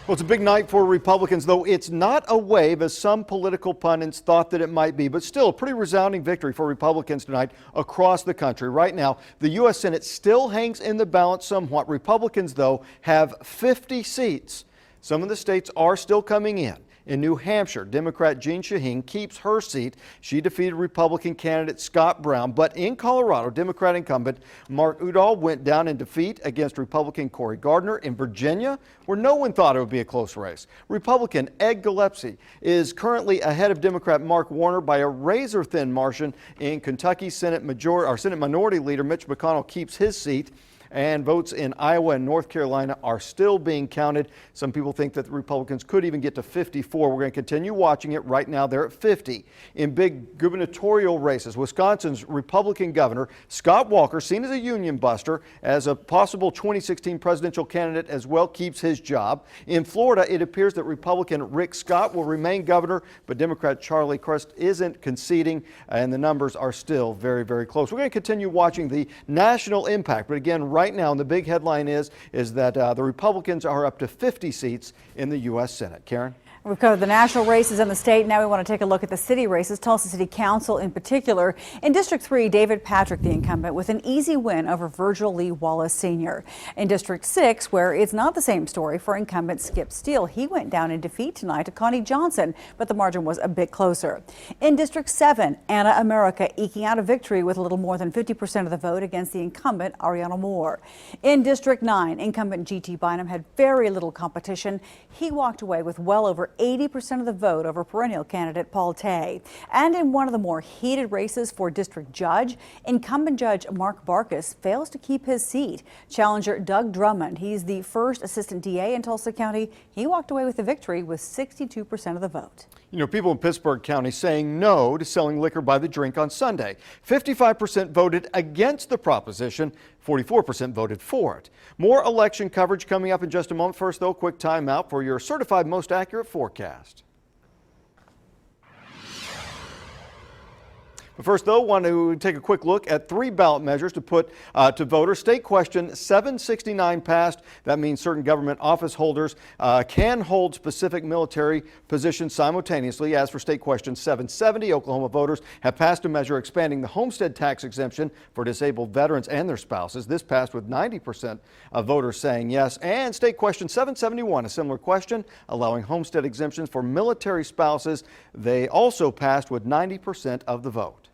Well, it's a big night for Republicans, though it's not a wave as some political pundits thought that it might be, but still a pretty resounding victory for Republicans tonight across the country. Right now, the U.S. Senate still hangs in the balance somewhat. Republicans, though, have 50 seats. Some of the states are still coming in. In New Hampshire, Democrat Jeanne Shaheen keeps her seat. She defeated Republican candidate Scott Brown. But in Colorado, Democrat incumbent Mark Udall went down in defeat against Republican Cory Gardner. In Virginia, where no one thought it would be a close race, Republican Ed Gillespie is currently ahead of Democrat Mark Warner by a razor-thin margin. In Kentucky, Senate Minority Leader Mitch McConnell keeps his seat. And votes in Iowa and North Carolina are still being counted. Some people think that the Republicans could even get to 54. We're going to continue watching it. Right now, they're at 50. In big gubernatorial races, Wisconsin's Republican governor, Scott Walker, seen as a union buster, as a possible 2016 presidential candidate as well, keeps his job. In Florida, it appears that Republican Rick Scott will remain governor, but Democrat Charlie Crist isn't conceding, and the numbers are still very, very close. We're going to continue watching the national impact, but again, right now, and the big headline is that the Republicans are up to 50 seats in the U.S. Senate. Karen? We've covered the national races in the state. Now we want to take a look at the city races, Tulsa City Council in particular. In District 3, David Patrick, the incumbent, with an easy win over Virgil Lee Wallace Sr. In District 6, where it's not the same story for incumbent Skip Steele, he went down in defeat tonight to Connie Johnson, but the margin was a bit closer. In District 7, Anna America eking out a victory with a little more than 50% of the vote against the incumbent Ariana Moore. In District 9, incumbent G.T. Bynum had very little competition. He walked away with well over 80% of the vote over perennial candidate Paul Tay. And in one of the more heated races for district judge, incumbent judge Mark Barkas fails to keep his seat. Challenger Doug Drummond, he's the first assistant DA in Tulsa County. He walked away with the victory with 62% of the vote. You know, people in Pittsburg County saying no to selling liquor by the drink on Sunday. 55% voted against the proposition. 44% voted for it. More election coverage coming up in just a moment. First, though, quick timeout for your certified most accurate forecast. But first, though, want to take a quick look at 3 ballot measures to put to voters. State Question 769 passed. That means certain government office holders can hold specific military positions simultaneously. As for State Question 770, Oklahoma voters have passed a measure expanding the homestead tax exemption for disabled veterans and their spouses. This passed with 90% of voters saying yes. And State Question 771, a similar question, allowing homestead exemptions for military spouses. They also passed with 90% of the vote.